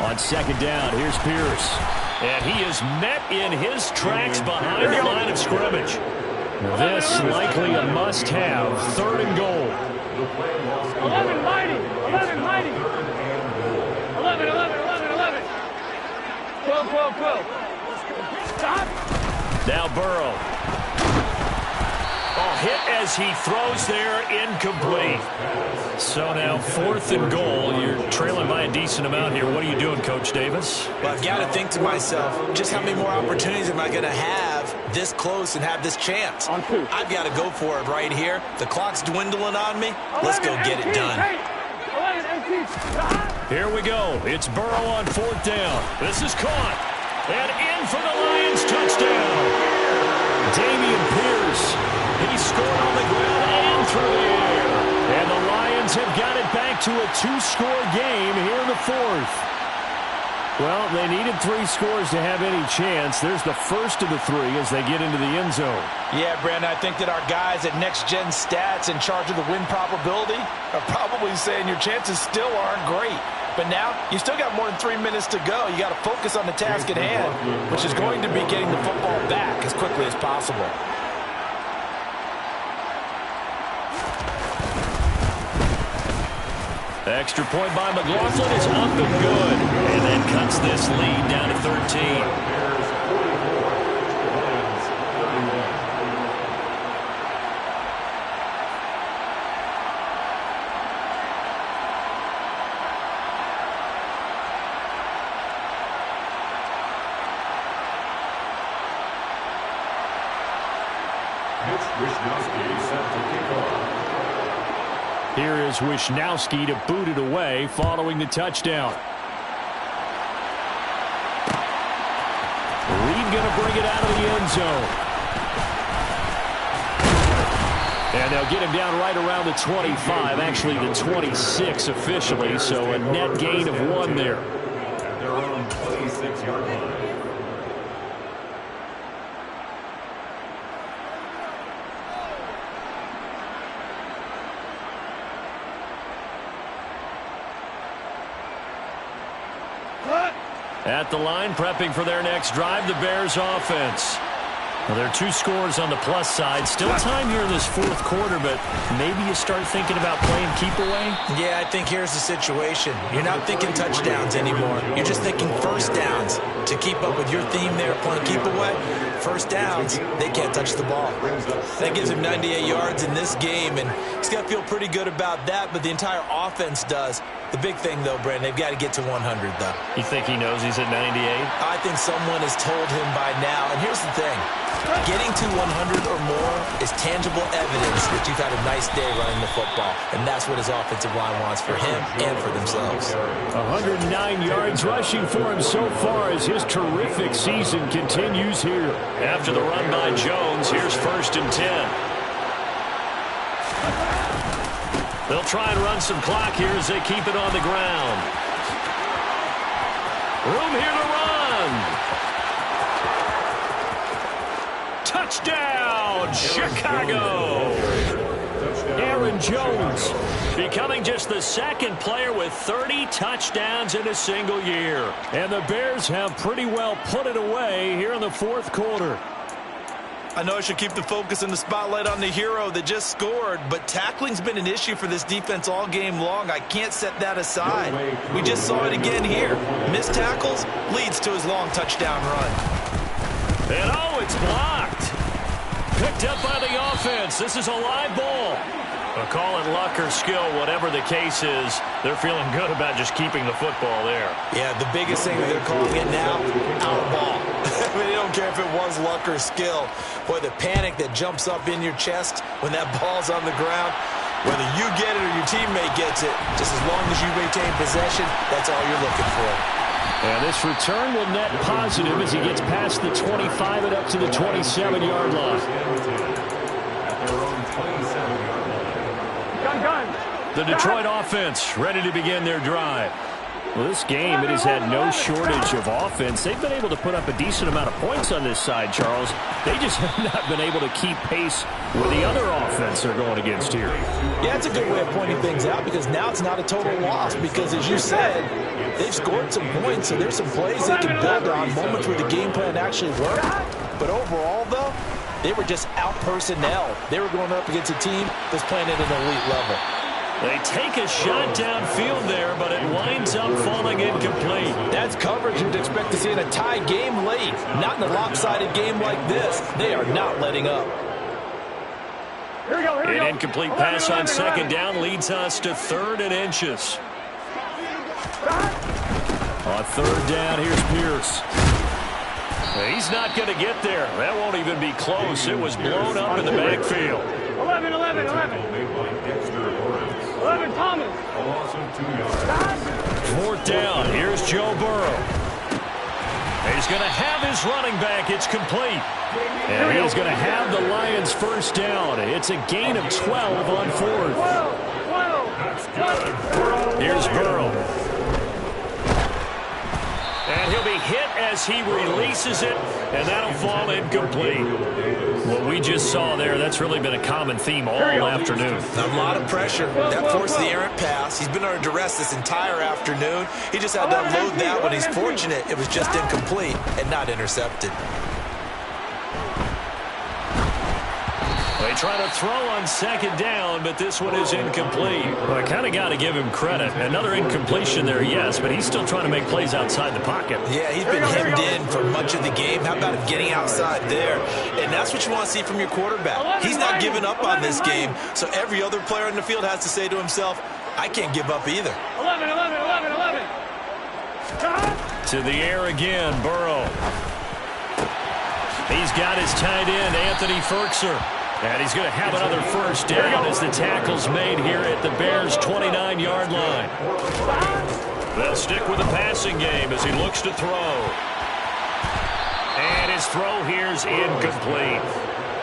On second down, here's Pierce. And he is met in his tracks behind the line of scrimmage. This likely a must-have. Third and goal. 11 mighty. 11. 12. Stop. Now Burrow. Hit as he throws there, incomplete. So now fourth and goal. You're trailing by a decent amount here. What are you doing, Coach Davis? Well, I've got to think to myself, just how many more opportunities am I going to have this close and have this chance? On 2. I've got to go for it right here. The clock's dwindling on me. Let's go get it done. 11 empty. Here we go. It's Burrow on fourth down. This is caught. And in for the Lions touchdown. Dameon Pierce. He scored on the ground and through the air. And the Lions have got it back to a 2-score game here in the fourth. Well, they needed 3 scores to have any chance. There's the first of the 3 as they get into the end zone. Yeah, Brandon, I think that our guys at Next Gen Stats in charge of the win probability are probably saying your chances still aren't great. But now, you still got more than 3 minutes to go. You got to focus on the task at hand, which is going to be getting the football back as quickly as possible. Extra point by McLaughlin is up and good. And then cuts this lead down to 13. Here is Wisnowski to boot it away following the touchdown. Reed going to bring it out of the end zone. And they'll get him down right around the 25, actually the 26 officially, so a net gain of 1 there. At their own 26-yard line. At the line, prepping for their next drive, the Bears offense. Well, there are 2 scores on the plus side. Still time here in this 4th quarter, but maybe you start thinking about playing keep away? Yeah, I think here's the situation. You're not thinking touchdowns anymore. You're just thinking first downs. To keep up with your theme there, playing keep away, first downs, they can't touch the ball. That gives him 98 yards in this game, and he's got to feel pretty good about that, but the entire offense does. The big thing, though, Brandon, they've got to get to 100, though. You think he knows he's at 98? I think someone has told him by now. And here's the thing. Getting to 100 or more is tangible evidence that you've had a nice day running the football. And that's what his offensive line wants for him and for themselves. 109 yards rushing for him so far as his terrific season continues here. After the run by Jones, here's 1st and 10. They'll try and run some clock here as they keep it on the ground. Room here to run. Touchdown, Chicago. Aaron Jones becoming just the 2nd player with 30 touchdowns in a single year. And the Bears have pretty well put it away here in the 4th quarter. I know I should keep the focus and the spotlight on the hero that just scored, but tackling's been an issue for this defense all game long. I can't set that aside. We just saw it again here. Missed tackles leads to his long touchdown run. And oh, it's blocked. Picked up by the offense. This is a live ball. I'll call it luck or skill, whatever the case is. They're feeling good about just keeping the football there. Yeah, the biggest thing that they're calling it now, our ball. I mean, they don't care if it was luck or skill. Boy, the panic that jumps up in your chest when that ball's on the ground, whether you get it or your teammate gets it, just as long as you retain possession, that's all you're looking for. And this return will net positive as he gets past the 25 and up to the 27-yard line. The Detroit offense ready to begin their drive. Well, this game, it has had no shortage of offense. They've been able to put up a decent amount of points on this side, Charles. They just have not been able to keep pace with the other offense they're going against here. Yeah, it's a good way of pointing things out because now it's not a total loss because, as you said, they've scored some points, so there's some plays they can build on, moments where the game plan actually worked. But overall, though, they were just out-personnel. They were going up against a team that's playing at an elite level. They take a shot downfield there, but it winds up falling incomplete. That's coverage you'd expect to see in a tie game late. Not in a lopsided game like this. They are not letting up. Here we go, here we go. An incomplete pass on 2nd down leads us to 3rd and inches. On 3rd down, here's Pierce. He's not going to get there. That won't even be close. It was blown up in the backfield. 11. 11 Thomas. 4th down. Here's Joe Burrow. He's going to have his running back. It's complete. And he's going to have the Lions 1st down. It's a gain of 12 on 4th. 12. Here's Burrow. And he'll be hit as he releases it, and that'll fall incomplete. What we just saw there, that's really been a common theme all afternoon. A lot of pressure. That forced the errant pass. He's been under duress this entire afternoon. He just had to unload that one. He's fortunate it was just incomplete and not intercepted. They try to throw on second down, but this one is incomplete. Well, I kind of got to give him credit. Another incompletion there, yes, but he's still trying to make plays outside the pocket. Yeah, he's been hemmed in for much of the game. How about him getting outside there? And that's what you want to see from your quarterback. He's not giving up on this game, so every other player in the field has to say to himself, I can't give up either. 11, 11, 11, 11. To the air again, Burrow. He's got his tight end, Anthony Ferkser. And he's going to have another first down as the tackle's made here at the Bears' 29-yard line. They'll stick with the passing game as he looks to throw. And his throw here's incomplete.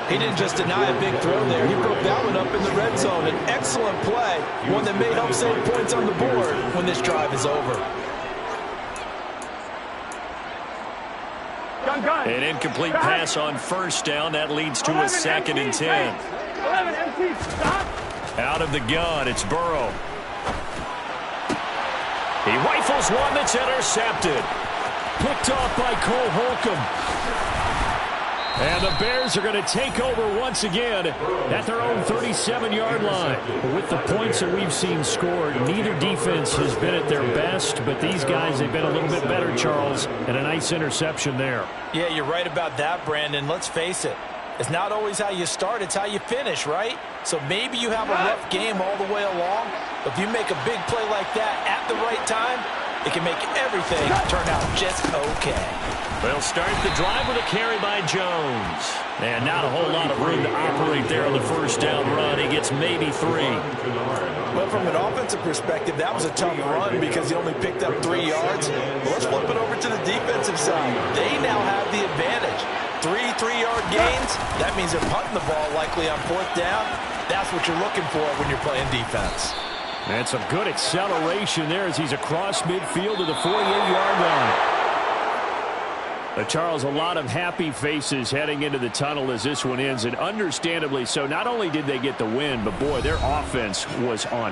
He didn't just deny a big throw there. He broke that one up in the red zone. An excellent play, one that may help save points on the board when this drive is over. An incomplete pass on first down. That leads to a 2nd and 10. 11 empty. Stop. Out of the gun, it's Burrow. He rifles one that's intercepted. Picked off by Cole Holcomb. And the Bears are going to take over once again at their own 37-yard line. With the points that we've seen scored, neither defense has been at their best, but these guys have been a little bit better, Charles, and a nice interception there. Yeah, you're right about that, Brandon. Let's face it. It's not always how you start, it's how you finish, right? So maybe you have a rough game all the way along, but if you make a big play like that at the right time, it can make everything turn out just okay. They'll start the drive with a carry by Jones. And not a whole lot of room to operate there on the first down run. He gets maybe 3. Well, from an offensive perspective, that was a tough run because he only picked up 3 yards. But let's flip it over to the defensive side. They now have the advantage. 3 3-yard gains, that means they're punting the ball likely on 4th down. That's what you're looking for when you're playing defense. And some good acceleration there as he's across midfield to the 48-yard line. But Charles, a lot of happy faces heading into the tunnel as this one ends, and understandably so. Not only did they get the win, but boy, their offense was on